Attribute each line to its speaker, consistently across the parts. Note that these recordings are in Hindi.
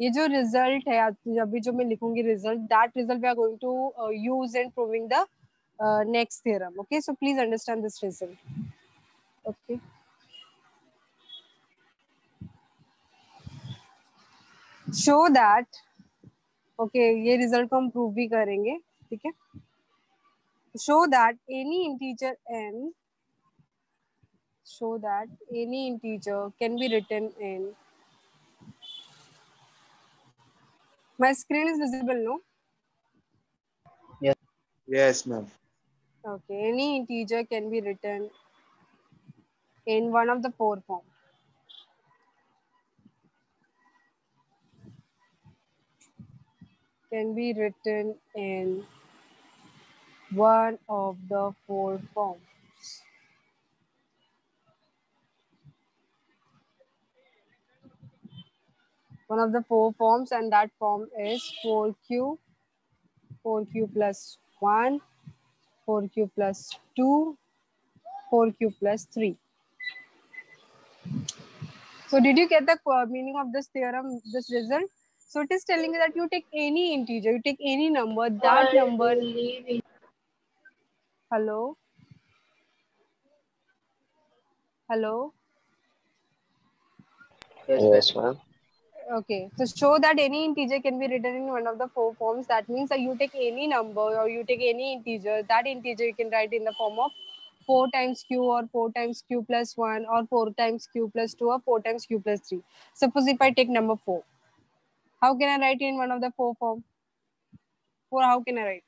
Speaker 1: ये जो रिजल्ट है अभी जो मैं लिखूंगी result, that result we are going to use in proving the next theorem. Okay, so please understand this result. Okay, show that, okay ये रिजल्ट को हम प्रूव भी करेंगे. ठीक है, show that any integer n, show that any integer can be written in, my screen is visible, no?
Speaker 2: Yes, ma'am.
Speaker 1: Okay, any integer can be written in one of the four forms. Can be written in one of the four forms. One of the four forms, and that form is 4q, 4q plus 1, 4q plus 2, 4q plus 3. So did you get the meaning of this theorem, this result? So it is telling you that you take any integer, you take any number, that number. Hello? Hello?
Speaker 3: Yes, ma'am.
Speaker 1: Okay, so show that any integer can be written in one of the four forms. That means that you take any number or you take any integer, that integer you can write in the form of 4 times q or 4 times q plus 1 or 4 times q plus 2 or 4 times q plus 3. Suppose if I take number 4, how can I write in one of the four form? 4, how can I write?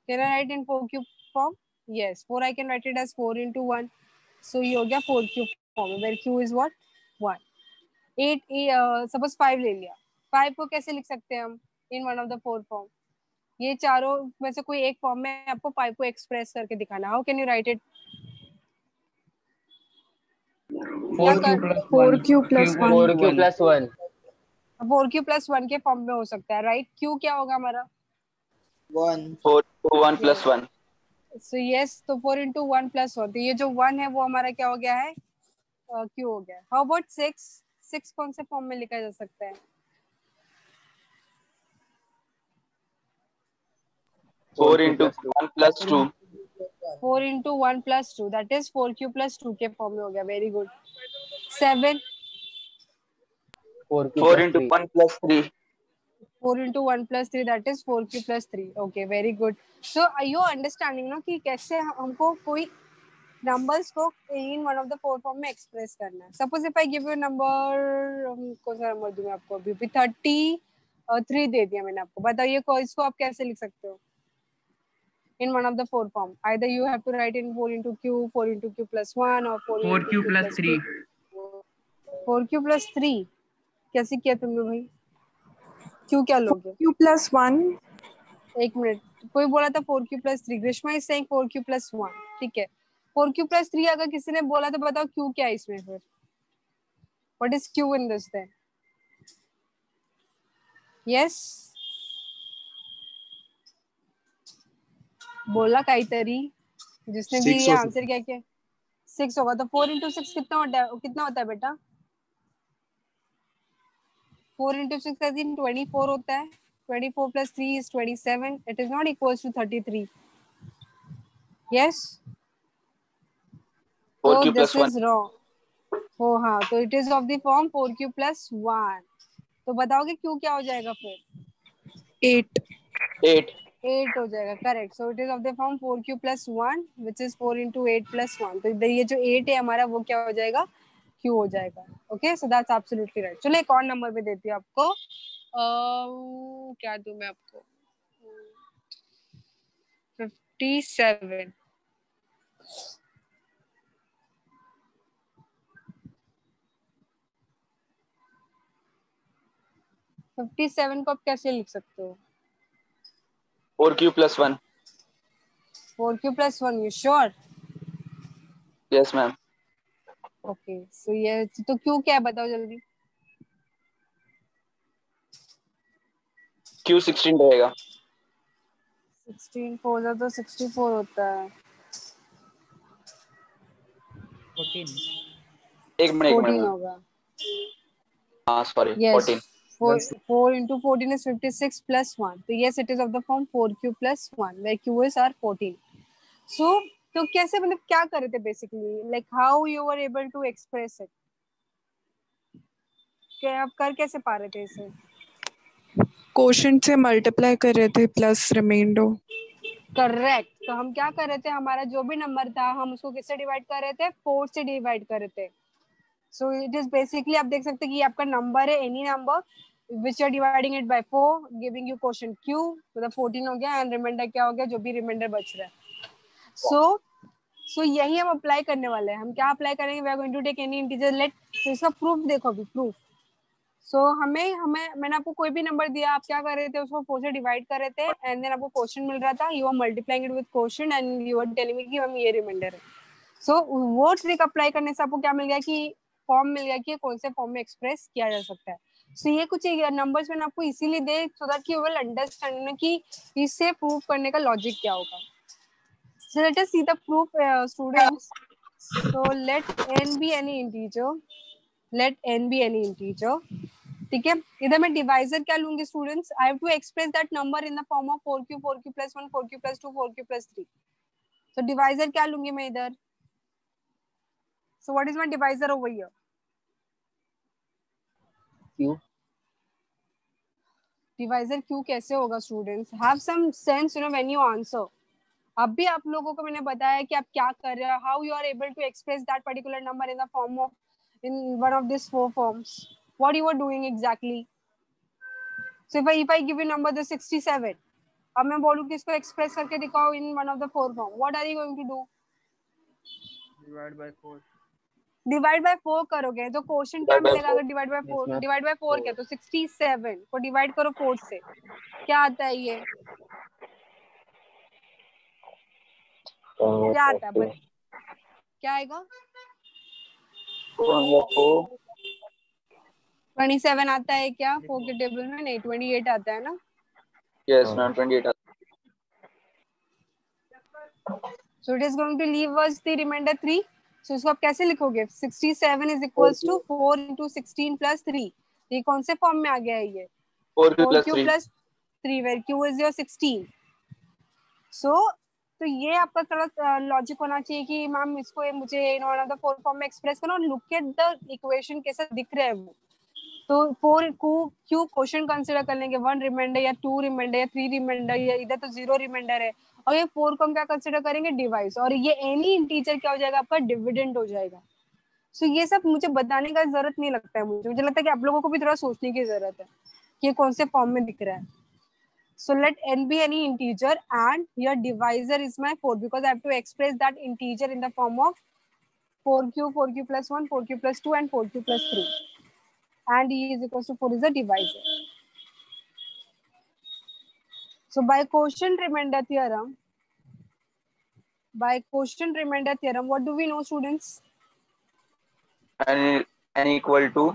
Speaker 1: Can I write in 4q form? Yes, 4 I can write it as 4 into 1. So ये हो गया 4q form, where q is what? 1. 8, suppose 5 ले लिया. 5 को कैसे लिख सकते हैं हम? इन one of the four form. ये चारों में से कोई एक फॉर्म में आपको 5 को एक्सप्रेस करके दिखाना. How can you right it?
Speaker 4: 4q plus 1.
Speaker 3: 4q plus 1.
Speaker 1: 4q plus 1 के फॉर्म में हो सकता है, राइट? q क्या होगा हमारा?
Speaker 2: 1.
Speaker 3: 1 plus 1.
Speaker 1: सो यस, तो 4 into 1 plus 1, तो ये जो 1 है वो हमारा क्या हो गया है? q हो गया. How about 6? 6 कौन से फॉर्म में लिखा जा सकता है?
Speaker 3: 4 into 1 plus 2.
Speaker 1: 4 into 1 plus 2, that is 4q plus 2 के फॉर्म में हो गया. Very good. 7,
Speaker 3: 4 into 1 plus 3.
Speaker 1: 4 into 1 plus 3, that is 4q plus 3. Okay, very good. So are you understanding ना कि कैसे हमको कोई numbers को in one of the four form में express करना है. Suppose if I give you a number, कौन सा नंबर दूँ मैं आपको? अभी 33 दे दिया मैंने आपको. बताइए को इसको आप कैसे लिख सकते हो? In one of the four form. Either you have to write in 4 into q, 4 into q plus 1 or 4 into q plus 3. 4q plus 3 कैसे किया तुमने भाई? q क्या लोगे?
Speaker 4: q plus 1.
Speaker 1: एक मिनट, कोई बोला था 4q plus 3. Greeshma is saying 4q plus 1. ठीक है, 4q plus 3 अगर किसी ने बोला तो बताओ q क्या है इसमें फिर? What is q in this then? Yes, बोला काहीतरी जिसने भी
Speaker 2: 6
Speaker 1: ये
Speaker 2: हो
Speaker 1: आंसर क्या किया. 6 होगा, तो 4 into 6 कितना होता है बेटा? 4 into 6 as in 24 होता है. 24 plus 3 is 27. It is not equals to 33. Yes, so
Speaker 3: 4q
Speaker 1: this
Speaker 3: plus 1.
Speaker 1: is wrong. oh हाँ, तो it is of the form 4q plus 1. तो बताओगे q क्या हो जाएगा फिर?
Speaker 4: 8.
Speaker 3: 8.
Speaker 1: 8 हो जाएगा, correct. So it is of the form 4q plus 1 which is 4 into 8 plus 1. तो इधर ये जो 8 है हमारा वो क्या हो जाएगा? q हो जाएगा. Okay, so that's absolutely right. चलो एक और नंबर पे देती हूँ आपको. क्या दूं मैं आपको? 57. को आप कैसे लिख सकते हो?
Speaker 3: 4q plus 1.
Speaker 1: 4q plus 1, you sure?
Speaker 3: Yes, ma'am.
Speaker 1: Okay, so ये तो q क्या है बताओ जल्दी.
Speaker 3: q 16 रहेगा.
Speaker 1: 16 4 तो 64 होता है.
Speaker 3: 1 मिनट
Speaker 1: 14
Speaker 3: मैम.
Speaker 1: होगा.
Speaker 3: हाँ sorry,
Speaker 1: yes,
Speaker 3: 14.
Speaker 1: 4 into 14 is 56 plus 1. So yes, it is of the form 4q plus 1, where q is our 14. So तो कैसे मतलब क्या कर रहे थे basically, like how you were able to express it, क्या आप कर कैसे पा रहे थे इसे?
Speaker 4: क्वोशंट से मल्टीप्लाई कर रहे थे प्लस रिमाइंडर।
Speaker 1: करेक्ट। तो हम क्या कर रहे थे, हमारा जो भी नंबर था हम उसको किससे डिवाइड कर रहे थे? 4 से डिवाइड कर रहे थे। सो इट इज बेसिकली, आप देख सकते हैं कि आपका नंबर है any number which are dividing it by 4, giving you quotient q, मतलब 14 हो गया, एंड रिमाइंडर क्या हो गया, जो भी रिमाइंडर बच रहा है। सो यही हम अप्लाई करने वाले हैं। हम क्या अप्लाई करेंगे? We are going to take any integer let. तो इसका प्रूफ देखो अभी, प्रूफ। सो हमें हमें मैंने आपको कोई भी नंबर दिया, आप क्या कर रहे थे, उसको 4 से डिवाइड कर रहे थे, एंड देन आपको क्वोशंट मिल रहा था, you are multiplying it with quotient and you are telling me कि हम ये रिमाइंडर है। सो वो ट्रिक अप्लाई करने से आपको क्या मिल गया कि फॉर्म मिल गया कि कौन से फॉर्म में एक्सप्रेस किया जा सकता है। सो ये कुछ नंबर्स मैंने आपको इसीलिए दे so that you will understand कि इससे प्रूव करने का लॉजिक क्या होगा। So let us see the proof, students. So let n be any integer. Let n be any integer. ठीक है, इधर मैं डिवाइजर क्या लूंगी students? I have to express that number in the form of 4q 4q plus 1 4q plus 2 4q plus 3. So divisor क्या लूंगी मैं इधर? So what is my divisor over here?
Speaker 3: Q.
Speaker 1: Divisor q कैसे होगा students? Have some sense you know when you answer. अब भी आप लोगों को मैंने बताया कि आप क्या कर रहे हो, how you are able to express that particular number in the form of in one of these 4 forms. What you are doing exactly? So if I give you number the 67, अब मैं बोलूँ कि इसको एक्सप्रेस करके दिखाओ in one of the 4 form, what are you going to do?
Speaker 2: Divide by 4.
Speaker 1: Divide by 4 करोगे तो क्वोशंट क्या
Speaker 3: Divide by
Speaker 1: मिलेगा?
Speaker 3: 4.
Speaker 1: अगर divide by 4,
Speaker 3: Yes, ma'am.
Speaker 1: Divide by 4 क्या, तो 67 को डिवाइड करो 4 से, क्या आता है ये? क्या आता है? बट क्या आएगा? 27 आता है क्या 4 के टेबल में? नहीं, 28 आता है ना।
Speaker 3: Yes, ma'am. 28.
Speaker 1: So it is going to leave us the remainder 3. So इसको आप कैसे लिखोगे? 67 is equals to 4 into 16 plus 3. ये कौन से फॉर्म में आ गया है ये?
Speaker 3: 4q plus
Speaker 1: 4q
Speaker 3: 3.
Speaker 1: plus 3 where q is your 16. So तो ये आपका थोड़ा लॉजिक होना चाहिए कि मैम इसको मुझे इन वन ऑफ द 4 फॉर्म में एक्सप्रेस करना, और लुक एट द इक्वेशन कैसा दिख रहा है वो। तो 4 क्यू क्वेश्चन कंसीडर कर लेंगे, 1 रिमाइंडर या 2 रिमाइंडर या 3 रिमाइंडर, या इधर तो 0 रिमाइंडर है, और ये 4 को हम क्या कंसीडर करेंगे? डिवाइस, और ये एनी इंटीजर क्या हो जाएगा? आपका डिविडेंड हो जाएगा। सो ये सब मुझे बताने का जरूरत नहीं लगता है, मुझे लगता है कि आप लोगों को भी थोड़ा सोचने की जरूरत है कि ये कौन से फॉर्म में दिख रहा है। So let n be any integer and your divisor is my 4 because I have to express that integer in the form of 4q, 4q plus 1, 4q plus 2 and 4q plus 3. And e is equals to 4 is a divisor. So by quotient remainder theorem, what do we know, students?
Speaker 3: N equal to.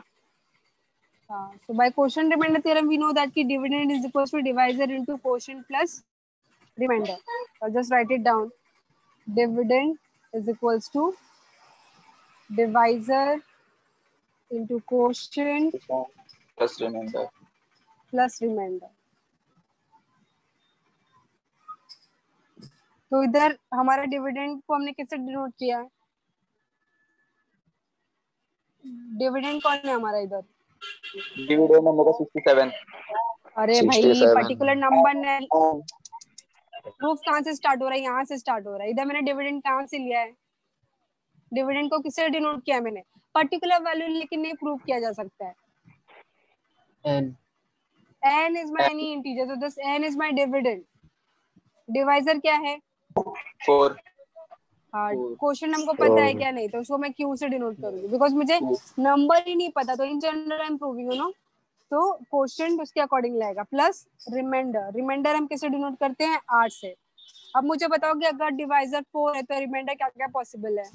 Speaker 1: So by quotient remainder theorem, we know that ki dividend is equals to divisor into quotient plus remainder. I'll just write it down. Dividend is equals to divisor into quotient
Speaker 3: Plus remainder.
Speaker 1: plus remainder. तो इधर हमारा डिविडेंड को हमने किससे डिनोट किया है? डिविडेंड कौन है हमारा इधर?
Speaker 3: Dividend number 67.
Speaker 1: अरे भाई
Speaker 3: 67.
Speaker 1: पर्टिकुलर नंबर ने प्रूफ कहाँ से स्टार्ट हो रहा है? यहाँ से स्टार्ट हो रहा है। इधर मैंने डिविडेंड कहाँ से लिया है? डिविडेंड को किससे डिनोट किया मैंने? पर्टिकुलर वैल्यू लेकिन नहीं प्रूव किया जा सकता है। n is my any integer, so this n is my dividend. Divisor क्या है?
Speaker 3: 4.
Speaker 1: हाँ, क्वेश्चन हमको पता है क्या? नहीं, तो उसको मैं q से डिनोट करूंगी बिकॉज मुझे नंबर ही नहीं पता, तो in general I am proving you know, तो क्वेश्चन उसके अकॉर्डिंग लगेगा। प्लस रिमाइंडर हम किससे डिनोट करते हैं? 8 से। अब मुझे बताओ कि अगर डिवाइजर 4 है तो रिमाइंडर क्या क्या पॉसिबल है?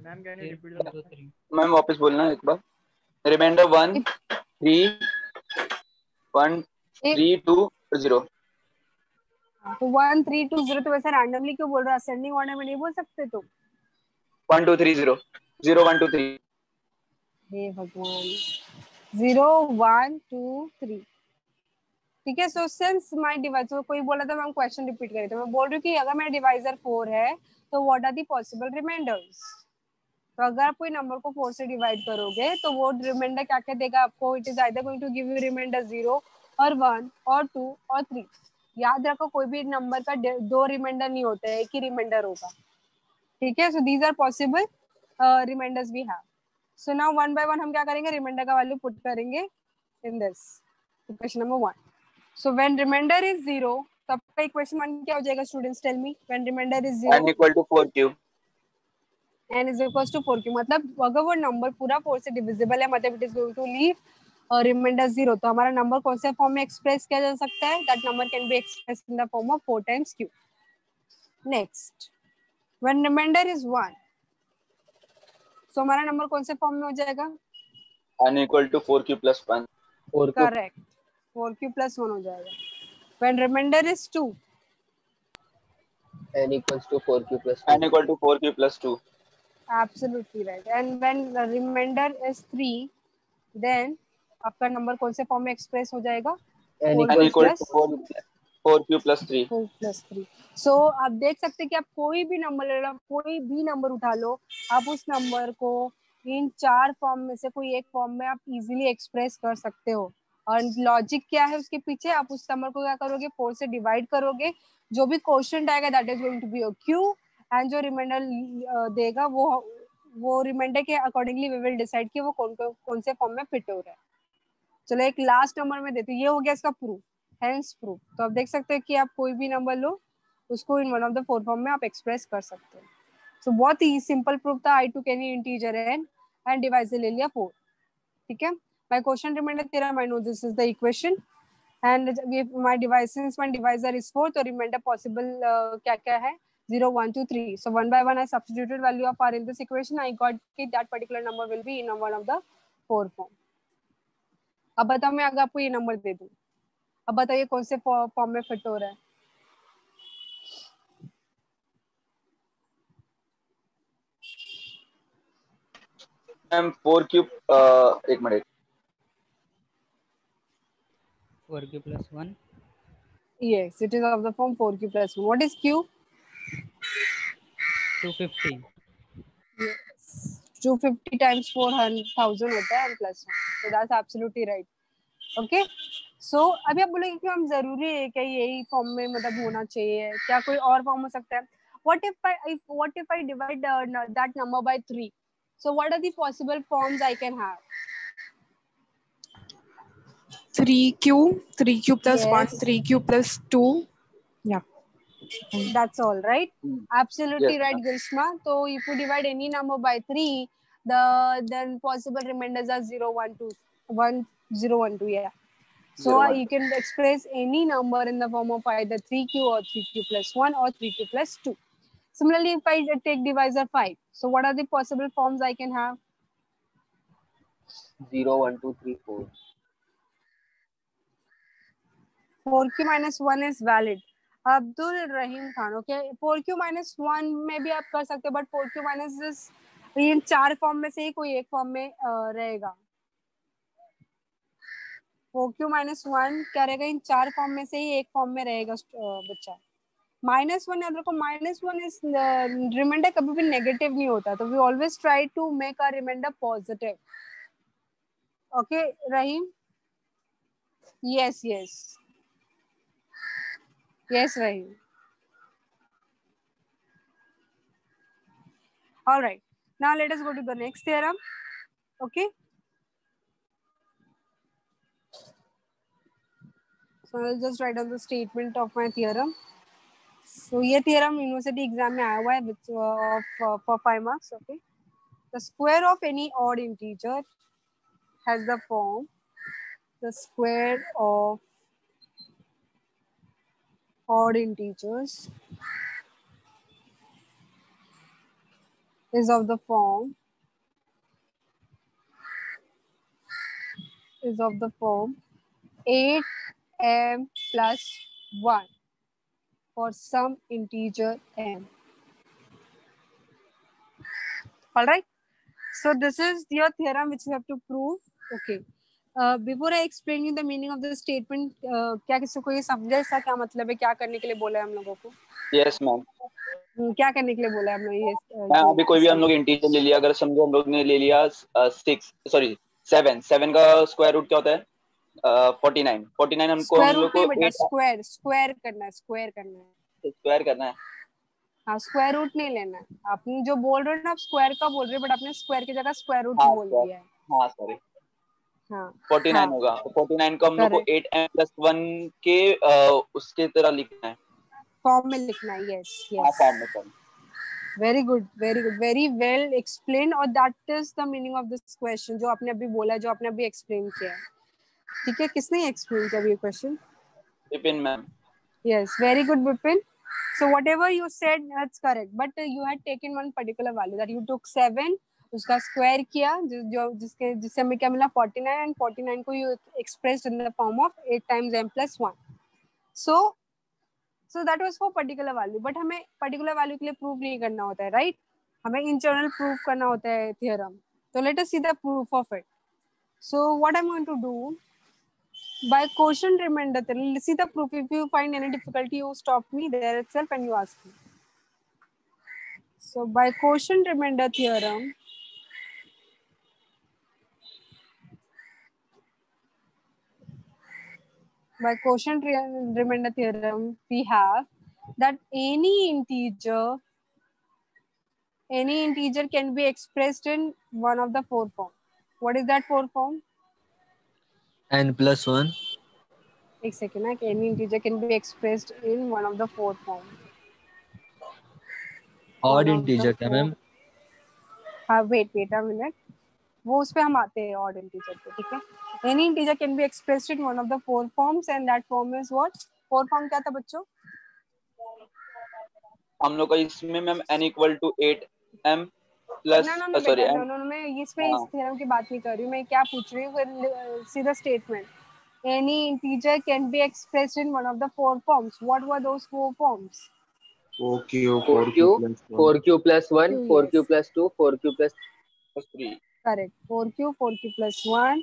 Speaker 2: Ma'am can you repeat the 3?
Speaker 3: Ma'am वापस बोलना एक बार। रिमाइंडर 1 3 1 3 2 0।
Speaker 1: तो 1 3 2 0 तो वैसे रैंडमली क्यों बोल रहा है? असेंडिंग ऑर्डर में नहीं बोल सकते? तो
Speaker 3: 1 2 3 0। 0 1 2 3.
Speaker 1: हे भगवान, 0 1 2 3, ठीक है। सो सिंस माय डिवाइजर, कोई बोला था मैं क्वेश्चन रिपीट करी, तो मैं बोल रही हूँ कि अगर मेरा डिवाइजर 4 है तो what are the possible reminders. तो अगर आप कोई नंबर को 4 से डिवाइड करोगे तो वो रिमाइंडर क्या क्या देगा आपको, it is either going to give you reminder 0 और 1 और 2 और 3। याद रखो कोई भी नंबर का दो रिमाइंडर नहीं होते हैं, एक ही रिमाइंडर होगा, ठीक है। So these are possible reminders we have. So now one by one हम क्या करेंगे, रिमाइंडर का वैल्यू पुट करेंगे in this equation number 1। So when reminder is 0, तब का इक्वेशन 1 क्या हो जाएगा students, tell me. When reminder is 0
Speaker 3: n equal to 4q.
Speaker 1: n is equals to 4q, मतलब अगर वो नंबर पूरा 4 से डिविजिबल है, मतलब it is going to leave remainder 0, तो हमारा नंबर कौन से फॉर्म में एक्सप्रेस किया जा सकता है, that number can be express in the form of 4 times q। Next, when reminder is 1, सो हमारा नंबर कौन से फॉर्म में हो जाएगा,
Speaker 3: n equal to 4q plus 1. 4q.
Speaker 1: Correct, 4q plus 1 हो जाएगा। When reminder is 2,
Speaker 5: n equals to 4q plus 2.
Speaker 3: n equal to 4q plus 2.
Speaker 1: Absolutely right. And when reminder is 3, then आपका नंबर कौन से फॉर्म में एक्सप्रेस हो जाएगा,
Speaker 5: n
Speaker 3: n
Speaker 5: equals
Speaker 3: equal
Speaker 1: plus
Speaker 3: to 4q plus 3.
Speaker 1: 4 plus 3। सो आप देख सकते हैं कि आप कोई भी नंबर ले लो, कोई भी नंबर उठा लो, आप उस नंबर को इन 4 फॉर्म में से कोई एक फॉर्म में आप इजीली एक्सप्रेस कर सकते हो। और लॉजिक क्या है उसके पीछे, आप उस नंबर को क्या करोगे, 4 से डिवाइड करोगे, जो भी क्वेश्चन आएगा that is going to be your q, and जो रिमाइंडर देगा वो रिमाइंडर के अकॉर्डिंगली वी विल डिसाइड कि वो कौन से फॉर्म में फिट हो रहा है। चलो एक लास्ट नंबर में देते, ये हो गया इसका प्रूफ, हेंस प्रूफ। तो आप देख सकते हैं कि आप कोई भी नंबर लो, उसको इन वन ऑफ द 4 फॉर्म में आप एक्सप्रेस कर सकते हो। सो बहुत ही सिंपल प्रूफ था। I to any integer and divisor ले लिया 4, ठीक है। My question remainder 13, I know this is the equation, and my device, since my divisor is 4, तो रिमाइंडर पॉसिबल क्या क्या है, 0 1 2 3। So one by one I substituted value of r in this equation, I got कि that particular number will be in one of the 4 form. अब बताओ, मैं अगर आपको ये नंबर दे दूं, अब बताइए कौन से फॉर्म में फिट हो रहा है।
Speaker 3: मैम 4q एक minute,
Speaker 2: 4q plus 1.
Speaker 1: Yes, it is of the form 4q plus 1. What is q?
Speaker 2: 250.
Speaker 1: Yes. 250 times 4,000 होता है and plus 1. So that's absolutely right. Okay. So अभी आप बोलेंगे कि हम जरूरी है क्या यही फॉर्म में मतलब होना चाहिए, क्या कोई और फॉर्म हो सकता है? What if I divide that number by 3? So what are the possible forms I can have?
Speaker 4: 3q plus 1,
Speaker 1: Yes.
Speaker 4: 3q plus 2. Yeah.
Speaker 1: That's all right. Absolutely
Speaker 3: yes,
Speaker 1: right, Grishma. So if you divide any number by 3, then possible remainders are 0 1 2 1 0 1 2. Yeah. So
Speaker 3: 0 1.
Speaker 1: you can express any number in the form of either 3q or 3q plus 1 or 3q plus 2. Similarly, if I take divisor 5, so what are the possible forms I can have?
Speaker 5: 0 1 2 3 4.
Speaker 1: 4q minus 1 is valid. Abdul Rahim Khan, okay. 4q minus 1 में भी आप कर सकते हो, but 4q minus in 4 form में से ही कोई एक फॉर्म में रहेगा। 4q minus 1 क्या रहेगा, इन 4 फॉर्म में से ही एक फॉर्म में रहेगा बच्चा। -1 याद रखो, -1 इज रिमाइंडर कभी भी नेगेटिव नहीं होता, तो we always try to make a remainder positive. Okay Rahim, yes yes yes Rahim. All right. Now let us go to the next theorem. Okay. So I'll just write down the statement of my theorem. So ये theorem university exam में आया हुआ है with for 5 marks. Okay. The square of any odd integer has the form the square of odd integers is of the form 8m plus 1 for some integer m. All right. So this is your theorem which you have to prove. Okay. Before I explain you the meaning of the statement, क्या किसी को ये समझा इसका क्या मतलब है, क्या करने के लिए बोला है हम लोगों को?
Speaker 3: Yes ma'am.
Speaker 1: क्या करने के लिए बोला है हम लोग ये?
Speaker 3: मैम अभी कोई भी हम लोग इंटीजर ले लिया, अगर समझो हम लोग ने ले लिया 7 का स्क्वायर रूट क्या होता है? 49 हमको हम लोग को
Speaker 1: स्क्वायर करना है, स्क्वायर करना है,
Speaker 3: स्क्वायर करना है।
Speaker 1: हाँ, स्क्वायर रूट नहीं लेना है। आपने जो बोल रहे हो ना, आप स्क्वायर का बोल रहे हो, बट आपने स्क्वायर की जगह स्क्वायर रूट बोल दिया है।
Speaker 3: हाँ सॉरी,
Speaker 1: हाँ
Speaker 3: 49 होगा। 49 को हम लोग को 8m+1 के उसके तरह लिखना है,
Speaker 1: फॉर्म में लिखना है। यस यस,
Speaker 3: फॉर्म में। Sorry,
Speaker 1: very good, very good, very well explain. और that is the meaning of this question, जो आपने अभी बोला, जो आपने अभी एक्सप्लेन किया है। ठीक है, किसने एक्सप्लेन किया ये question?
Speaker 3: Vipin ma'am.
Speaker 1: Yes, very good, Vipin. So whatever you said, that's correct. But you had taken one particular value that you took 7, उसका स्क्वायर किया, जो जिससे हमें क्या मिला 49, and 49 को you expressed in the form of 8 times m plus 1. So that was for particular value. But हमें particular value के लिए proof नहीं करना होता है, right? हमें internal proof करना होता है theorem. So let us see the proof of it. So what I'm going to do, by quotient remainder theorem, see the proof. If you find any difficulty, you stop me there itself and you ask me. So by quotient remainder theorem, we have that any integer can be expressed in one of the 4 forms. What is that 4 form?
Speaker 5: n+1.
Speaker 1: एक second, any integer can be expressed in one of the 4 forms.
Speaker 5: Odd integer क्या मैम?
Speaker 1: हाँ, wait a minute. वो उस पे हम आते हैं odd integer पे, ठीक है? Any integer can be expressed in one of the 4 forms, and that form is what? 4 form क्या था बच्चों?
Speaker 3: हम लोग का इसमें ma'am n = 8m plus sorry
Speaker 1: no, मैं इस थ्योरम की बात नहीं कर रही हूँ, मैं क्या पूछ रही हूँ? See the statement. Any integer can be expressed in one of the 4 forms. What were those 4 forms?
Speaker 6: 4q,
Speaker 5: 4q plus 1, 4q plus 2, 4q plus
Speaker 3: 3.
Speaker 1: Correct. 4q, 4q plus 1,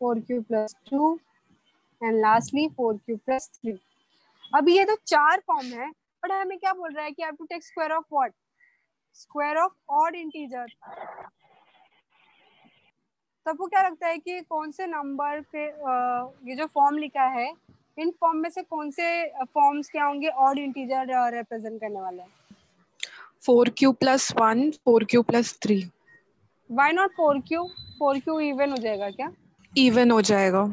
Speaker 1: 4q plus 2, and lastly 4q plus 3. अभी ये तो 4 फॉर्म है, बट हमें क्या बोल रहा है कि I have to take square of what? Square of odd integer. तो आपको क्या लगता है कि कौन से नंबर पे ये जो फॉर्म लिखा है, इन फॉर्म में से कौन से फॉर्म्स क्या होंगे ऑड इंटीजर रिप्रेजेंट करने वाले हैं?
Speaker 4: 4q plus 1, 4q plus 3.
Speaker 1: Why not 4q? 4q even हो जाएगा क्या?
Speaker 4: इवन हो जाएगा.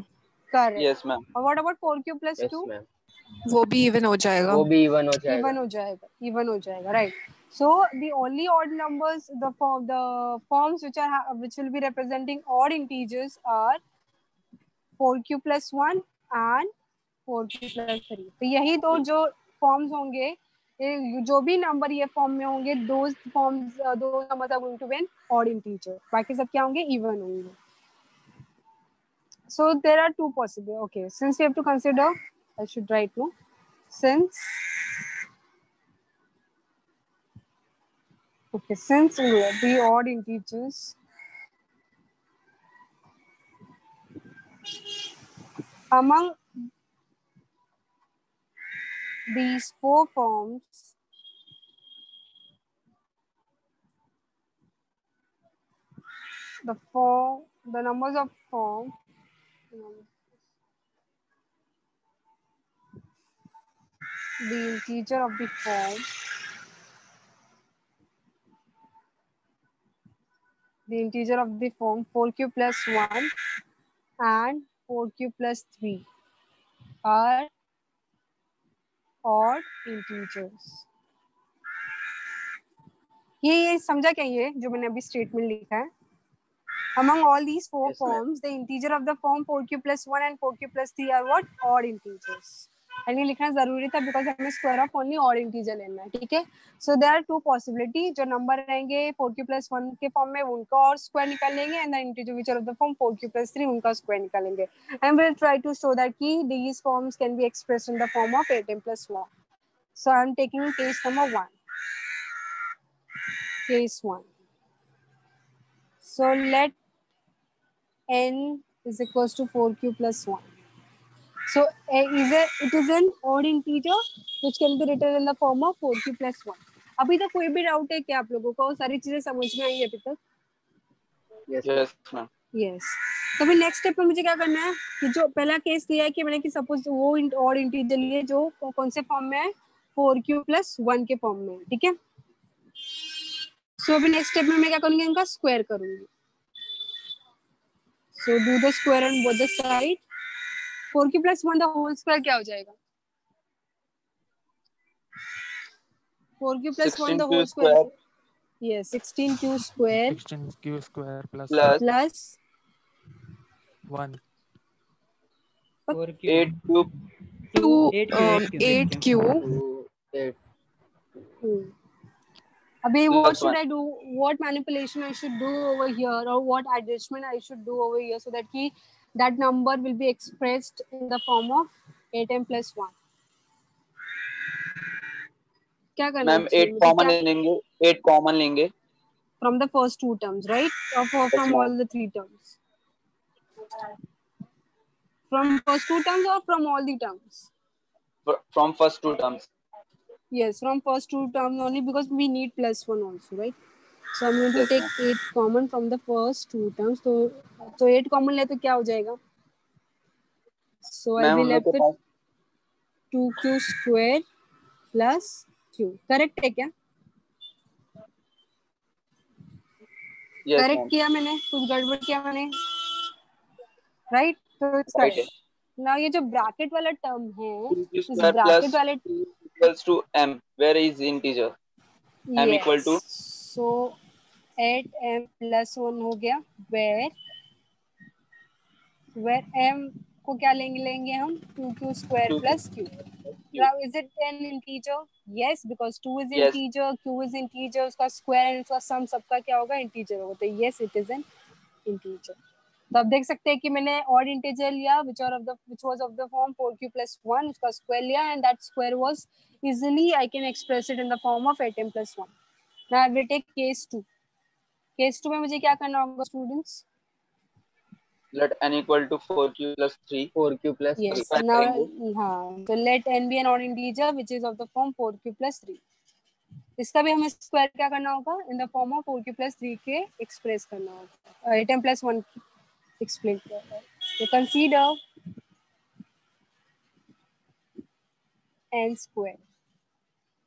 Speaker 1: करेक्ट.
Speaker 3: Yes ma'am.
Speaker 1: और व्हाट अबाउट 4q plus 2?
Speaker 4: वो भी इवन हो जाएगा.
Speaker 5: वो भी इवन हो जाएगा.
Speaker 1: इवन हो जाएगा, right. So the only odd numbers, the forms which will be representing odd integers are 4q plus 1 and 4q plus 3. तो यही दो जो फॉर्म्स होंगे, जो भी नंबर ये फॉर्म में होंगे, दो numbers are going to be an odd integer. बाकी सब क्या होंगे? इवन होंगे. So there are 2 possible. Okay, since we have to consider, I should write no. Since the odd integers among these 4 forms, the numbers of form the integer of the form, the integer of the form 4q plus 1 and 4q plus 3 are odd integers. ये समझा क्या ये जो मैंने अभी स्टेटमेंट लिखा है? Among all these 4 forms, the integer of the form 4q plus 1 and 4q plus 3 are what? Odd integers. And ये लिखना जरूरी था because हमें square of only odd integer लेना है, ठीक है? So there are 2 possibility. जो नंबर रहेंगे 4q plus 1 के फॉर्म में, उनका और स्क्वायर निकाल लेंगे, and the integer of the form 4q plus 3 उनका स्क्वायर निकालेंगे. And we'll try to show that कि these forms can be expressed in the form of 8m plus 1. So I'm taking case number 1. Case 1. So let n is equals to 4q plus 1. So it is an odd integer which can be written in the form of 4q plus 1. अभी तक कोई भी डाउट है क्या आप लोगों को? सारी चीजें समझ में आई अभी तक?
Speaker 5: Yes.
Speaker 3: Yes, ma'am.
Speaker 1: यस. तो अभी नेक्स्ट स्टेप में मुझे क्या करना है कि जो पहला केस लिया है कि मैंने कि सपोज वो ऑड इंटीजर लिए जो कौन से फॉर्म में है 4q plus 1 के फॉर्म में, ठीक है. सो अभी नेक्स्ट स्टेप में मैं क्या करूंगी, इनका स्क्वायर करूंगी. So do the square on both the side. 4q plus 1 the whole square क्या हो जाएगा? 4q plus 1 the
Speaker 3: 16q
Speaker 1: whole square. Yes, 16q square
Speaker 6: 16q square plus
Speaker 3: plus
Speaker 6: 1.
Speaker 2: 4q
Speaker 3: 8q
Speaker 4: 8q.
Speaker 5: 8.
Speaker 1: Abhi, what
Speaker 3: plus
Speaker 1: should
Speaker 3: 1.
Speaker 1: I do? What manipulation I should do over here, or what adjustment I should do over here, so that that number will be expressed in the form of 8m plus 1. क्या करना
Speaker 3: मैम
Speaker 1: चाहिए
Speaker 3: 8
Speaker 1: मुझे?
Speaker 3: कॉमन
Speaker 1: क्या
Speaker 3: लेंगे, 8 कॉमन लेंगे
Speaker 1: from the first two terms, right? Or from
Speaker 3: ma'am.
Speaker 1: all the three terms? From first two terms or from all the terms?
Speaker 3: From first two terms.
Speaker 1: Yes, from first two terms only, because we need plus 1 also, right? So I'm going to
Speaker 3: Yes,
Speaker 1: take 8 common from the first two terms. So 8 common ले तो क्या हो जाएगा? So I'll
Speaker 3: मैम
Speaker 1: be
Speaker 3: हम लोग
Speaker 1: left
Speaker 3: के
Speaker 1: with
Speaker 3: pass
Speaker 1: 2q square plus q. Correct है क्या?
Speaker 3: yes
Speaker 1: Correct
Speaker 3: मैम
Speaker 1: किया मैंने? कुछ गड़बड़ किया मैंने? Right? So it's
Speaker 3: right
Speaker 1: correct.
Speaker 3: है.
Speaker 1: Now ये जो bracket वाला term है,
Speaker 3: 2q
Speaker 1: इस
Speaker 3: square
Speaker 1: bracket
Speaker 3: plus
Speaker 1: वाले
Speaker 3: 2 equals to m, where is integer, m equal to
Speaker 1: So 8m plus 1 हो गया, where m को क्या लेंगे हम 2q square
Speaker 3: 2q
Speaker 1: plus q.
Speaker 3: q.
Speaker 1: Now is it an integer? Yes, because 2 is
Speaker 3: Yes,
Speaker 1: integer, q is integer, उसका square and उसका sum सबका क्या होगा, integer होगा. तो yes, it is an integer. तो आप देख सकते हैं कि मैंने odd integer लिया which was of the form 4q plus 1, उसका square लिया, and that square was easily I can express it in the form of 8m plus 1. Now I will take case 2. Case 2 में मुझे क्या करना होगा students?
Speaker 3: let n equal to 4q plus 3.
Speaker 5: 4q plus
Speaker 1: Yes.
Speaker 5: 3.
Speaker 1: Now,
Speaker 3: करेंगे.
Speaker 1: हाँ. So let n be an odd integer which is of the form 4q plus 3. इसका भी हमें स्क्वायर क्या करना होगा? इन the form of 4q plus 3 के एक्सप्रेस करना होगा. 8m plus 1 एक्सप्लेन करना है. तो कंसीडर n स्क्वायर.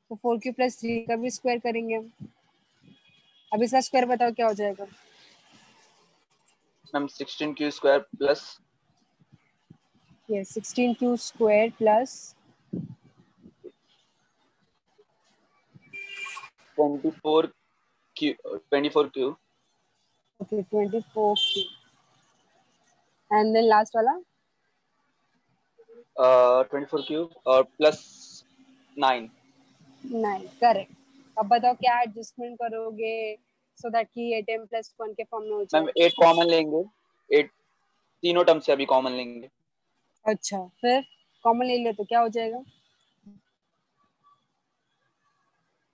Speaker 1: तो 4q plus 3 का भी स्क्वायर करेंगे हम. अब इसका स्क्वायर बताओ क्या हो जाएगा?
Speaker 3: Ma'am 16q square plus
Speaker 1: Yes, 16q square plus
Speaker 3: 24q.
Speaker 1: okay 24q. And then last वाला
Speaker 3: 24q और plus 9.
Speaker 1: 9. करेक्ट. अब बताओ क्या एडजस्टमेंट करोगे सो दैट कि 8m plus 1 के फॉर्म में हो
Speaker 3: मैम
Speaker 1: जाए?
Speaker 3: 8 कॉमन लेंगे, 8 तीनों टर्म से अभी कॉमन लेंगे.
Speaker 1: अच्छा, फिर कॉमन ले लिया तो क्या हो जाएगा?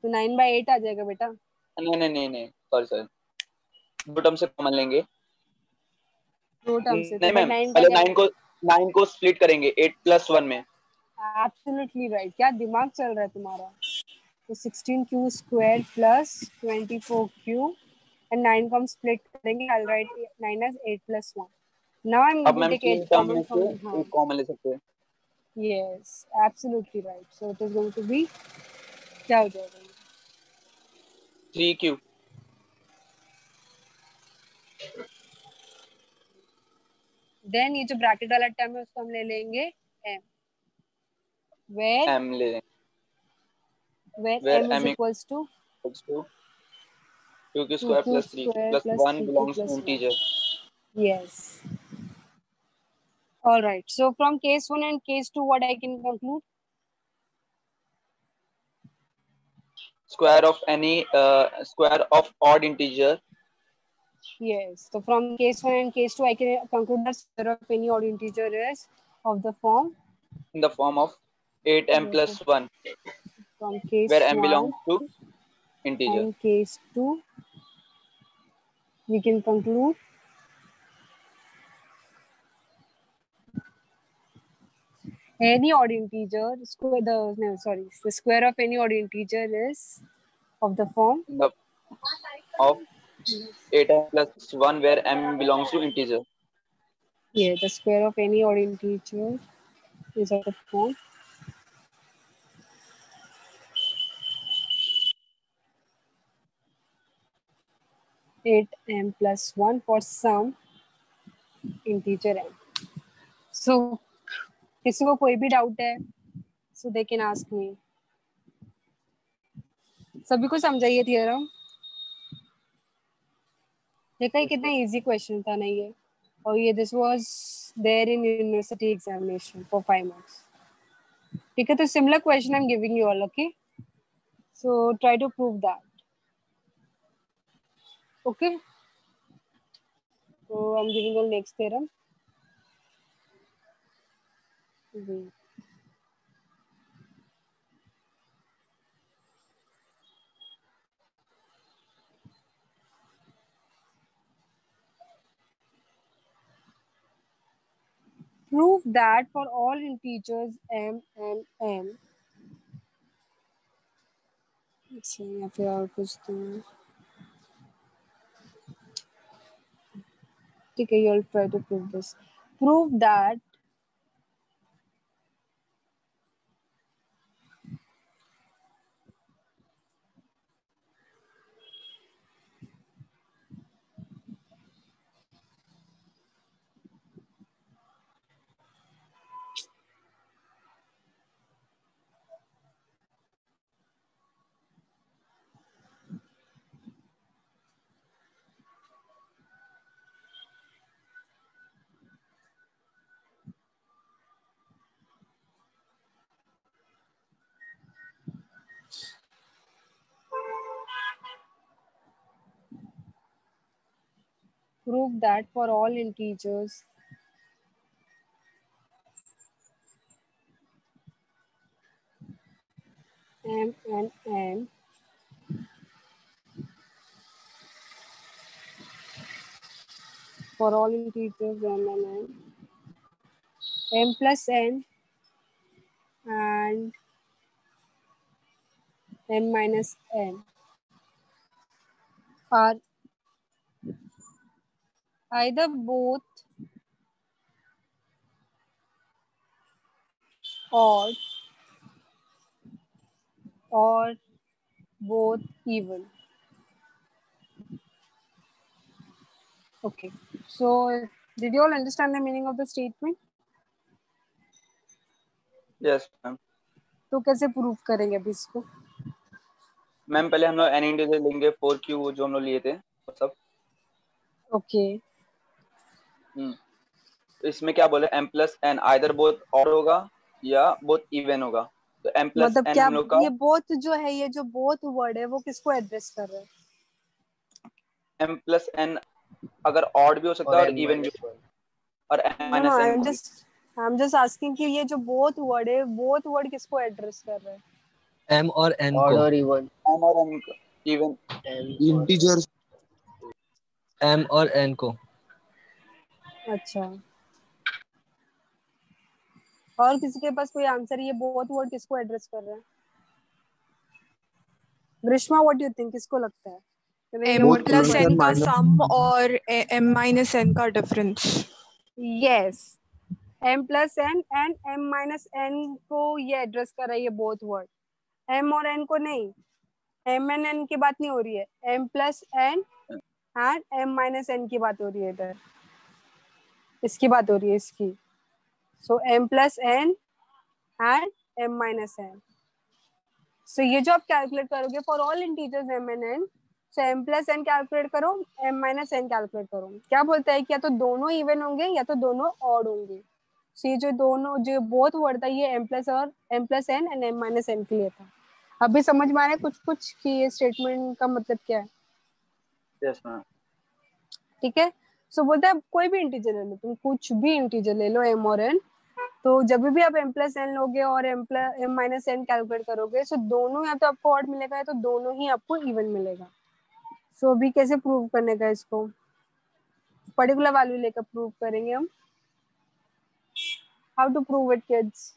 Speaker 1: तो 9/8 आ जाएगा बेटा.
Speaker 3: नहीं सॉरी सॉरी, दो टर्म से कॉमन लेंगे.
Speaker 1: दो टर्म से तो
Speaker 3: नहीं
Speaker 1: फिर
Speaker 3: मैम
Speaker 1: 9 का
Speaker 3: पहले
Speaker 1: क्या?
Speaker 3: 9 को स्प्लिट करेंगे 8 plus 1 में.
Speaker 1: Absolutely right. क्या दिमाग चल रहा है तुम्हारा? तो 16q square plus 24q and 9 को हम स्प्लिट करेंगे. I'll write 9 as 8 plus 1. Now I'm
Speaker 3: अब
Speaker 1: going to
Speaker 3: मैम
Speaker 1: take 8
Speaker 3: तीन टर्म में
Speaker 1: common
Speaker 3: से
Speaker 1: from
Speaker 3: एक कॉमन ले सकते हैं.
Speaker 1: yes, absolutely right. So it is going to be क्या हो जाएगा?
Speaker 3: 3q.
Speaker 1: Then ये जो ब्रैकेट वाला टर्म है उसको हम ले लेंगे m, where
Speaker 3: m ले लेंगे,
Speaker 1: m is
Speaker 3: m
Speaker 1: equals to
Speaker 3: equals to 2q
Speaker 1: 2q
Speaker 3: square plus 3q
Speaker 1: square
Speaker 3: plus
Speaker 1: plus
Speaker 3: 1
Speaker 1: 3q
Speaker 3: belongs
Speaker 1: plus
Speaker 3: to
Speaker 1: 1.
Speaker 3: integer.
Speaker 1: Yes. All right. So from case 1 and case 2, what I can conclude?
Speaker 3: Square of any square of odd integer
Speaker 1: Yes. So from case 1 and case 2, I can conclude that square of any odd integer is of the form
Speaker 3: in the form of 8m plus 1,
Speaker 1: from case
Speaker 3: where m
Speaker 1: 1
Speaker 3: belongs to integer.
Speaker 1: and case 2 we can conclude any odd integer square the square of any odd integer is of the form
Speaker 3: The of 8m plus 1 where m belongs to integer.
Speaker 1: the square of any odd integer is of the form 8m plus 1 for some integer m. So किसी को कोई भी डाउट है so they can ask me. सभी को समझाइए थियरम. देखा ये कितना इजी क्वेश्चन था ना ये. और ये this was there in university examination for 5 marks. ठीक है, तो similar question I am giving you all. Okay, so try to prove that. Okay, so I'm giving you next theorem. Prove that for all integers m and n. अच्छा, या फिर और कुछ तो ठीक है. You'll try to prove this. Prove that for all integers m and n for all integers m and n, m plus n and n minus n are either both odd or both even. Okay, so did you all understand the meaning of the statement?
Speaker 3: Yes ma'am.
Speaker 1: तो कैसे प्रूव करेंगे अभी इसको?
Speaker 3: मैम पहले हम लोग n इंटीजर लेंगे 4q वो जो हम लोग लिए थे वो सब.
Speaker 1: ओके,
Speaker 3: तो इसमें क्या बोले m plus n either both odd होगा या बोथ इवन होगा. तो m प्लस
Speaker 1: मतलब
Speaker 3: n
Speaker 1: क्या
Speaker 3: हम लोग का
Speaker 1: ये बोथ जो है, ये जो बोथ वर्ड है वो किसको एड्रेस कर रहा है?
Speaker 3: m प्लस n अगर ऑड भी हो सकता है और इवन भी और m
Speaker 1: नो नो,
Speaker 3: माइनस
Speaker 1: आई
Speaker 3: n
Speaker 1: एम
Speaker 3: को भी.
Speaker 1: जस्ट आस्किंग कि ये जो बोथ वर्ड है, बोथ वर्ड किसको एड्रेस कर रहा है?
Speaker 5: M और N को. और even.
Speaker 3: m और n को इवन.
Speaker 7: इंटीजर्स.
Speaker 5: M और N को.
Speaker 1: अच्छा, और किसी के पास कोई आंसर? ये बोथ वर्ड किसको एड्रेस कर रहा है? Grishma, what do you think, किसको लगता है?
Speaker 4: m plus n का सम और m minus n का difference.
Speaker 1: Yes, m plus n and m minus n को ये एड्रेस कर रहा है ये बोथ वर्ड. m और n को नहीं. m एंड n की बात नहीं हो रही है. m plus n and m minus n की बात हो रही है. इधर इसकी बात हो रही है, इसकी. सो m plus n and m minus n. सो ये जो आप कैलकुलेट करोगे for all integers m and n, so m plus n calculate करो, m माइनस n कैलकुलेट करो. क्या बोलता है कि या तो दोनों इवन होंगे या तो दोनों ऑड होंगे. सो ये जो दोनों जो बोथ वर्ड था ये m plus n and m minus n के लिए था. अभी समझ में आ रहा है कुछ कुछ कि ये स्टेटमेंट का मतलब क्या है?
Speaker 3: Yes ma'am.
Speaker 1: ठीक है, सो बोलता है कोई भी इंटीजर ले लो, तुम कुछ भी इंटीजर ले लो m और n, तो जब भी आप m प्लस n लोगे और m माइनस n कैलकुलेट करोगे, सो दोनों या तो आपको ऑड मिलेगा या तो दोनों ही आपको इवन मिलेगा. सो अभी कैसे प्रूव करने का इसको? पर्टिकुलर वैल्यू लेकर प्रूव करेंगे हम. How to prove it kids?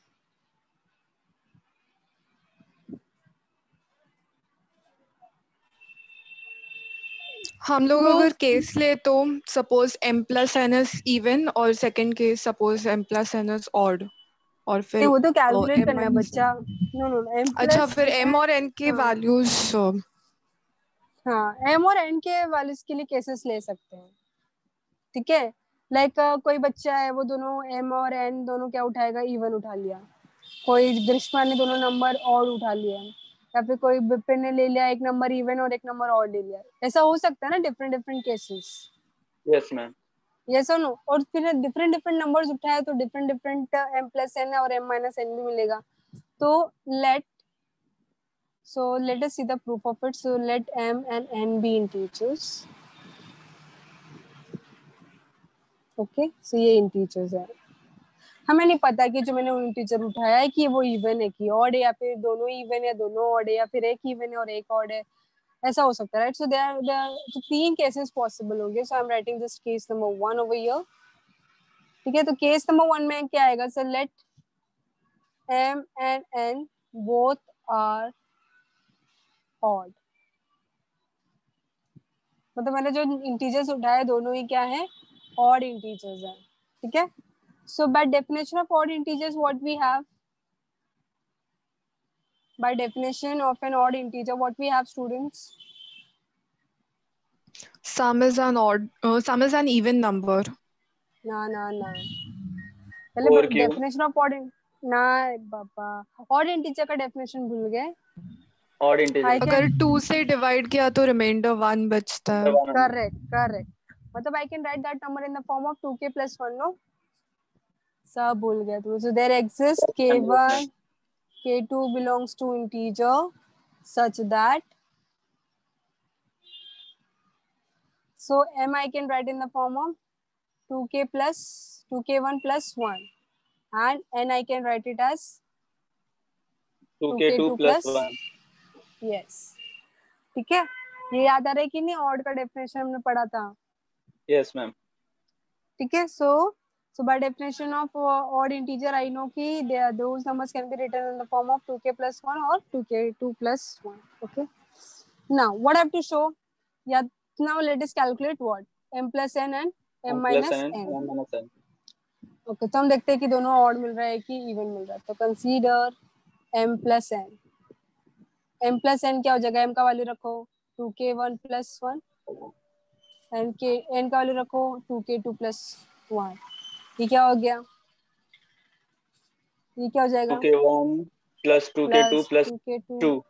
Speaker 4: हम लोग अगर केस ले तो suppose m plus n is even और second case suppose m plus n is odd और फिर
Speaker 1: नहीं, वो तो कैलकुलेट
Speaker 4: m
Speaker 1: करना है
Speaker 4: minus
Speaker 1: बच्चा. नो नो m
Speaker 4: अच्छा
Speaker 1: प्लस
Speaker 4: फिर m और n के
Speaker 1: हाँ.
Speaker 4: वैल्यूज
Speaker 1: हाँ, m और n के वैल्यूज के लिए केसेस ले सकते हैं. ठीक है. लाइक कोई बच्चा है, वो दोनों m और n दोनों क्या उठाएगा? इवन उठा लिया. कोई ग्रीष्मा ने दोनों नंबर ऑड उठा लिया, या फिर कोई विपिन ने ले लिया एक नंबर इवन और एक नंबर ऑड ले लिया. ऐसा हो सकता है ना, different different cases.
Speaker 3: Yes ma'am.
Speaker 1: Yes और नो. और फिर डिफरेंट डिफरेंट नंबर्स उठाए तो different different m plus n और m माइनस n भी मिलेगा. तो let us see the proof of it. So let m and n be integers. Okay, so ये integers है. हमें नहीं पता कि जो मैंने इंटीजर उठाया है कि वो इवन है कि ऑड है, या फिर दोनों इवन है दोनों ऑड है, या फिर एक इवन है और एक ऑड है. ऐसा हो सकता है, राइट? सो देयर तीन केसेस पॉसिबल होंगे. So I am writing this case number 1 over here. ठीक है. तो केस नंबर 1 में क्या आएगा? So let m and n both are odd. मतलब मैंने जो इंटीजर्स उठाए दोनों ही क्या है? ऑड इंटीजर्स हैं. ठीक है. So by definition of odd integers, what we have? By definition of an odd integer, what we have, students?
Speaker 4: sum is an even number.
Speaker 1: ना.
Speaker 3: 4Q.
Speaker 1: पहले definition of odd ना बाबा, odd integer का definition भूल गए.
Speaker 3: Odd integer.
Speaker 1: I
Speaker 4: अगर
Speaker 1: can
Speaker 4: 2 से डिवाइड किया तो रिमाइंडर 1 बचता है.
Speaker 1: correct. मतलब I can write that number in the form of 2k plus 1. No, सब भूल गए तुम. So there exists k1, k2 belongs to integer such that so m I can write in the form of 2k1 plus 1, and n I can write it as
Speaker 3: 2k2 plus 1.
Speaker 1: yes. ठीक है. ये याद आ रहा है कि नहीं? ऑड का डेफिनेशन हमने पढ़ा था.
Speaker 3: Yes ma'am.
Speaker 1: ठीक है. So by definition of odd integer I know कि those numbers can be written in the form of 2k plus 1 or 2k2 plus 1. Okay. Now what I have to show? Yeah. Now let us calculate what? m plus n and m minus
Speaker 3: plus n.
Speaker 1: n.
Speaker 3: M minus n.
Speaker 1: Okay. तो हम देखते हैं कि दोनों ऑड मिल रहा है कि इवन मिल रहा है. तो consider m plus n. m plus n क्या हो जाएगा? m का वैल्यू रखो 2k1 प्लस 1, n का वैल्यू रखो 2k2 प्लस 1. ये क्या हो गया? ये क्या हो जाएगा?
Speaker 3: 2k1 plus 2k2 plus
Speaker 1: 2k2.
Speaker 3: 2.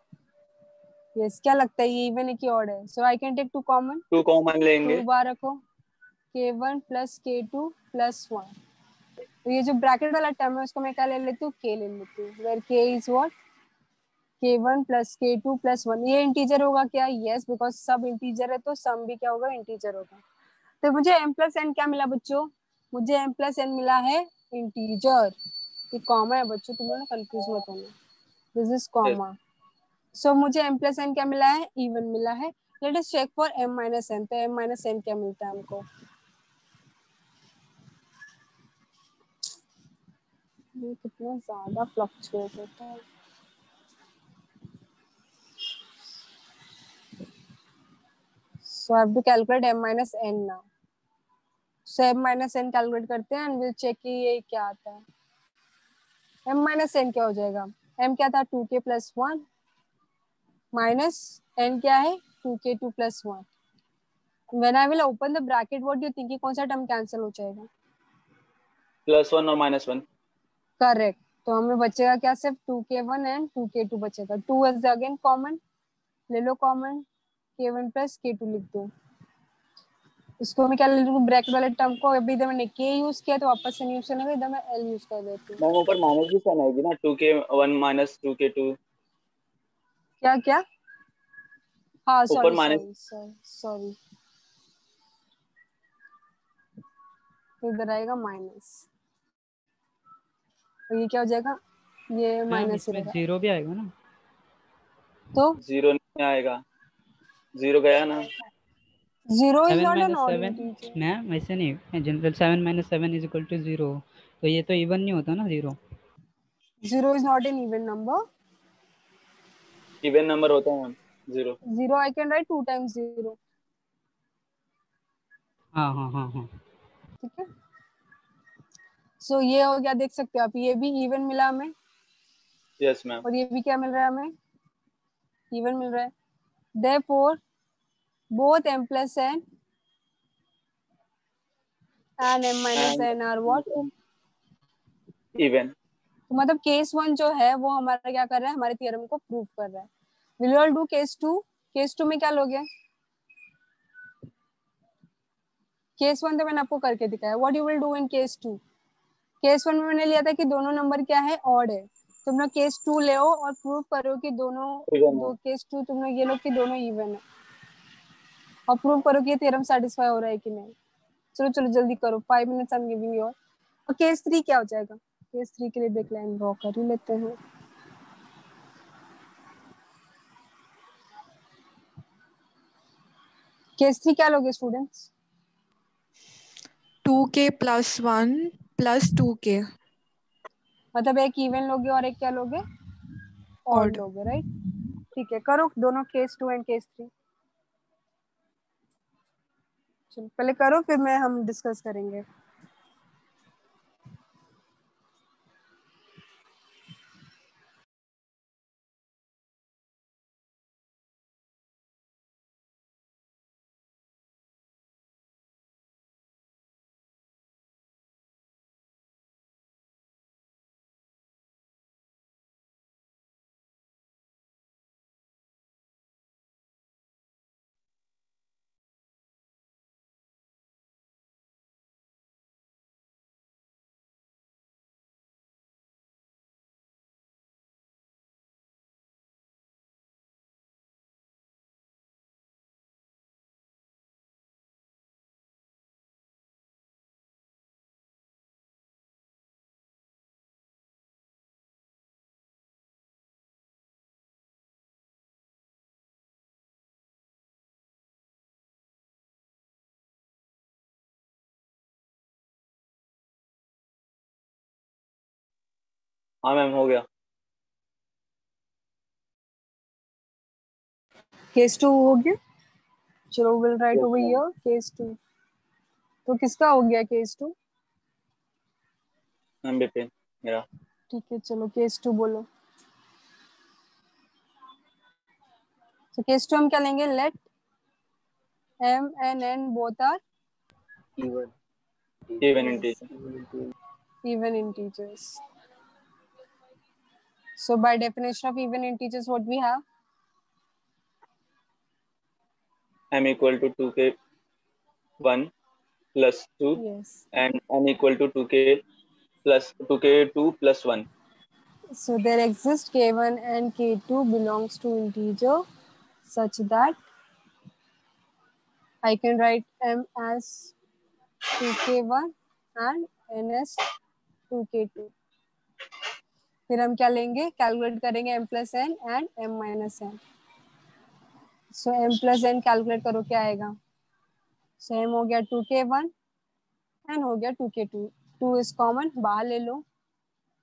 Speaker 1: Yes. क्या लगता है ये इवन है कि ऑड है? So I can take 2 common.
Speaker 3: 2 common लेंगे.
Speaker 1: 2 बार रखो k1 प्लस k2 प्लस 1. तो ये जो ब्रैकेट वाला टर्म है उसको मैं क्या ले लेती हूँ? k ले लेती हूँ. Where k is what? k1 plus k2 plus 1. ये इंटीजर होगा क्या? यस, बिकॉज सब इंटीजर है तो सम भी क्या होगा? इंटीजर होगा. तो मुझे m प्लस n क्या मिला बच्चों? मुझे m प्लस n मिला है इंटीजर. ये कॉमा है बच्चों, तुम लोग कंफ्यूज मत होना. This is comma. सो मुझे m प्लस n क्या मिला है? इवन मिला है. Let us check for m minus n. तो m माइनस n क्या मिलता है हमको? ये कितना ज्यादा फ्लक्चुएट होता है. So I have to calculate m minus n now. So m minus n calculate करते हैं and we'll check कि ये क्या आता है. m minus n क्या हो जाएगा? m क्या था? 2k plus 1 minus n क्या है? 2k2 plus 1. When I will open the bracket, what do you think? कौन सा टर्म कैंसिल हो जाएगा?
Speaker 3: +1 और -1.
Speaker 1: करेक्ट. तो हमें बचेगा क्या? सिर्फ 2k1 एंड 2k2 बचेगा. 2 इज अगेन कॉमन. ले लो कॉमन. k1 प्लस k2 लिख दो. इसको मैं क्या ले लूँ? ब्रैकेट वाले टर्म को अभी इधर मैंने k यूज किया तो वापस से नहीं यूज करना है. इधर मैं l यूज कर देती हूँ.
Speaker 3: मैम ऊपर माइनस भी साइन आएगी ना. 2k1 minus 2k2.
Speaker 1: क्या? हाँ
Speaker 3: ऊपर माइनस.
Speaker 1: सॉरी. इधर आएगा माइनस. तो ये क्या हो जाएगा? ये
Speaker 2: मैम
Speaker 1: माइनस
Speaker 2: इसमें
Speaker 1: रहेगा.
Speaker 2: 0 भी आएगा ना.
Speaker 1: तो
Speaker 3: 0 नहीं आएगा. 0 गया ना.
Speaker 1: 0 is
Speaker 2: 7
Speaker 1: not an
Speaker 2: minus
Speaker 1: odd
Speaker 2: 7
Speaker 1: integer.
Speaker 2: Ma'am ऐसे नहीं, general 7 minus 7 is equal to 0, तो ये तो इवन नहीं होता ना 0।
Speaker 1: 0 is not an even number.
Speaker 3: Even number होता है ma'am 0।
Speaker 1: 0 I can write 2 times 0.
Speaker 2: हाँ हाँ हाँ हाँ।
Speaker 1: ठीक है, सो ये हो गया, देख सकते हो आप, ये भी इवन मिला हमें
Speaker 3: यस मैम।
Speaker 1: और ये भी क्या मिल रहा है हमें, इवन मिल रहा है। Therefore both m plus n and m minus n are what?
Speaker 3: Even.
Speaker 1: तो मतलब केस 1 जो है वो हमारा क्या कर रहा है, हमारे थ्योरम को प्रूव कर रहा है। Will you all do case 2? Case 2 में क्या लोगे? केस 1 तो मैंने आपको करके दिखाया। What you will do in case 2? Case 1 में मैंने लिया था कि दोनों नंबर क्या है, ऑड है। तुम लोग केस 2 ले आओ और प्रूव करो कि दोनों दो केस 2 तुम लोग ये लोग कि दोनों इवन है, और प्रूव करो कि ये थ्योरम सेटिस्फाई हो रहा है कि नहीं। चलो चलो जल्दी करो, 5 minutes I am giving you. और केस 3 क्या हो जाएगा? केस 3 के लिए भी एक लाइन ड्रॉ कर ही लेते हैं। केस 3 क्या लोगे students?
Speaker 4: 2k plus 1 plus 2k
Speaker 1: मतलब एक इवन लोगे और एक क्या लोगे, ऑड
Speaker 4: odd.
Speaker 1: लोगे, राइट? ठीक है, करो दोनों केस 2 एंड केस 3। चलो पहले करो, फिर मैं हम डिस्कस करेंगे।
Speaker 3: हाँ मैम हो गया।
Speaker 1: केस 2 हो गया। चलो will write over here case 2। तो किसका हो गया केस 2?
Speaker 3: मैम बिपिन मेरा।
Speaker 1: ठीक है, चलो केस 2 बोलो। तो केस 2 हम क्या लेंगे? Let m and n both are
Speaker 5: Even.
Speaker 3: Even integer.
Speaker 1: even integers. So by definition of even integers, what we have?
Speaker 3: m equal to 2k 1 plus 2
Speaker 1: Yes.
Speaker 3: and n equal to 2k plus 2k2 plus 1.
Speaker 1: So there exists k1 and k2 belongs to integer such that I can write m as 2k1 and n as 2k2. फिर हम क्या लेंगे? कैलकुलेट करेंगे m plus n and m minus n. So m plus n calculate करो क्या आएगा? So m हो गया 2k1, n हो गया 2k2. 2 is common, बाहर ले लो।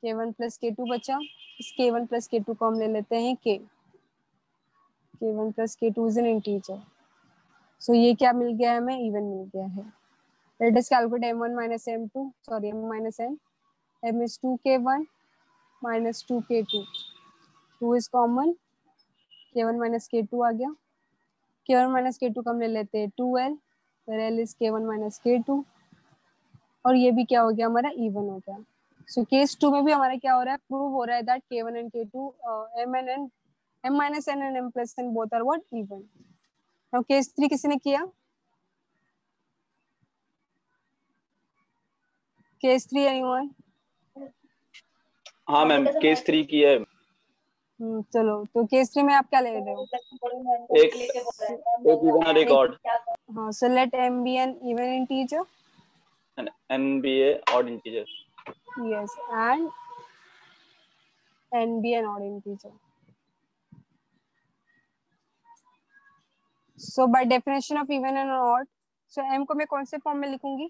Speaker 1: k1 plus k2 बचा। इस k1 plus k2 को हम ले लेते हैं k. k1 plus k2 is an integer. So ये क्या मिल गया है हमें? इवन मिल गया है। Let us calculate m1 minus m2. Sorry, m minus n. m is 2k1 minus 2k2. 2 is common. k1 minus k2 आ गया। k1 minus k2 को हम ले लेते हैं 2l. where l is k1 minus k2. और ये भी क्या हो गया हमारा? इवन हो गया। सो केस 2 में भी हमारा क्या हो रहा है? प्रूव हो रहा है that k1 and k2 m and n m minus n and m plus n both are what? even. Now case 3 किसी ने किया? Case 3 anyone?
Speaker 3: हाँ मैम केस 3 की है।
Speaker 1: चलो तो केस 3 में आप क्या ले रहे हो?
Speaker 3: एक इवन और एक ऑड।
Speaker 1: हाँ, so let m be an even integer.
Speaker 3: and n be a odd integer.
Speaker 1: Yes, and n be an odd integer. So by definition of even and odd, so m को मैं कौन से फॉर्म में लिखूंगी?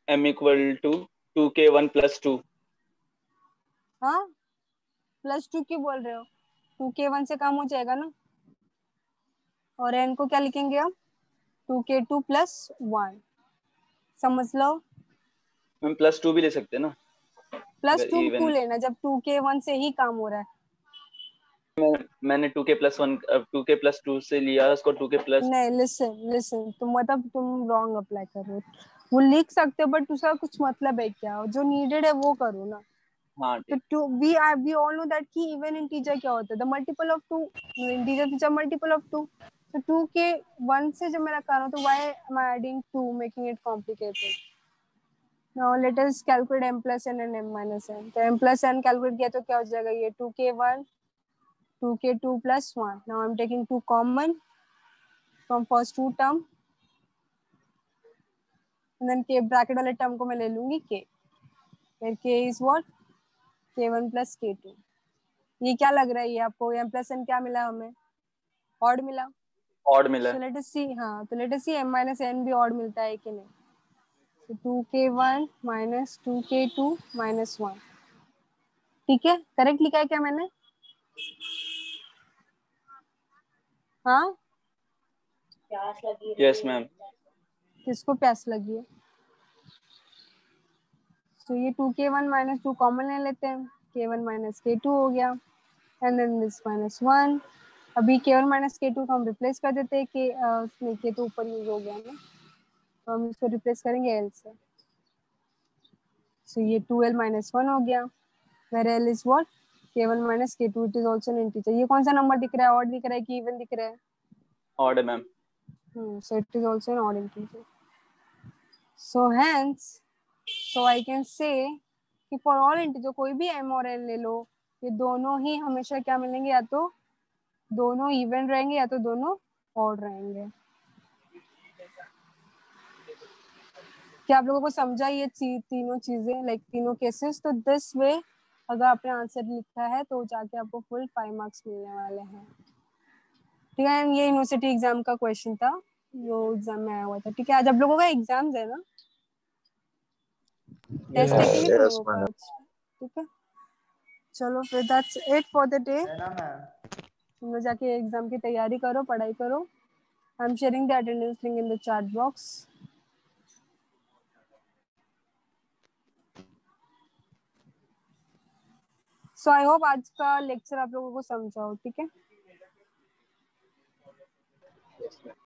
Speaker 3: m equal to 2k1 plus 2.
Speaker 1: हाँ, प्लस 2 क्यों बोल रहे हो? 2k1 से कम हो जाएगा ना, और n को क्या लिखेंगे हम? 2k2 plus 1. समझ लो,
Speaker 3: हम प्लस 2 भी ले सकते हैं ना,
Speaker 1: प्लस
Speaker 3: अगर
Speaker 1: 2 क्यों
Speaker 3: इवन।
Speaker 1: लेना जब 2k1 से ही काम हो रहा है?
Speaker 3: मैंने 2k plus 1 2k plus 2 से लिया, उसको 2k plus।
Speaker 1: नहीं, लिसन तुम मतलब तुम रॉन्ग अप्लाई कर रहे हो। वो लिख सकते हो बट उसका कुछ मतलब है क्या? जो नीडेड है वो करो ना।
Speaker 3: हाँ
Speaker 1: तो
Speaker 3: ठीक।
Speaker 1: we all know that कि इवन इंटीजर क्या होता है? The multiple of 2, integer is a multiple of 2। तो 2 के 1 से जब मैं रख रहा हूं तो why am I adding 2 making it complicated? Now let us calculate m plus n and m minus n. तो m plus n कैलकुलेट किया तो क्या हो जाएगा? ये 2k1 2k2 plus 1. Now I'm taking 2 common from first two term, and then k bracket वाले term को मैं ले लूंगी k, where k is what? k1 plus k2. ये क्या लग रहा है? ये आपको m plus n क्या मिला? हमें ऑड मिला।
Speaker 3: ऑड मिला
Speaker 1: So
Speaker 3: है।
Speaker 1: let us see, हाँ, तो let us see m minus n भी ऑड मिलता है कि नहीं। So 2k1 minus 2k2 minus 1, ठीक है? करेक्ट लिखा है क्या मैंने? हाँ,
Speaker 3: यस मैम।
Speaker 1: किसको प्यास लगी है? तो ये 2k1 minus 2 कॉमन ले लेते हैं, k1 minus k2 हो गया, एंड देन दिस minus 1। अभी k1 minus k2 को हम रिप्लेस कर देते हैं, उसमें k तो ऊपर यूज हो गया ना, तो हम इसको रिप्लेस करेंगे l से। सो ये 2l minus 1 हो गया, where l is what? k1 minus k2, it is also an integer। ये कौन सा नंबर दिख रहा है? ऑड दिख रहा है कि इवन दिख रहा है?
Speaker 3: ऑड है ma'am.
Speaker 1: So it is also an odd integer. So hence, so I can say कि for all integer कोई भी m और n ले लो, ये दोनों ही हमेशा क्या मिलेंगे? या तो दोनों इवन रहेंगे या तो दोनों ऑड रहेंगे। क्या आप लोगों को समझा ये तीनों चीजें, लाइक तीनों केसेस? तो दिस वे अगर आपने आंसर लिखा है तो जाके आपको फुल 5 मार्क्स मिलने वाले हैं, ठीक है? ये यूनिवर्सिटी एग्जाम का क्वेश्चन था, जो एग्जाम में आया हुआ था, ठीक है? आज आप लोगों का एग्जाम्स है ना, टेस्ट है कि नहीं तुम लोगों का आज? ठीक है, चलो फिर that's it for the day. तुम लोग जाके एग्जाम की तैयारी करो, पढ़ाई करो। I am sharing the attendance link in the chat box. So I hope आज का लेक्चर आप लोगों को समझा हो, ठीक है?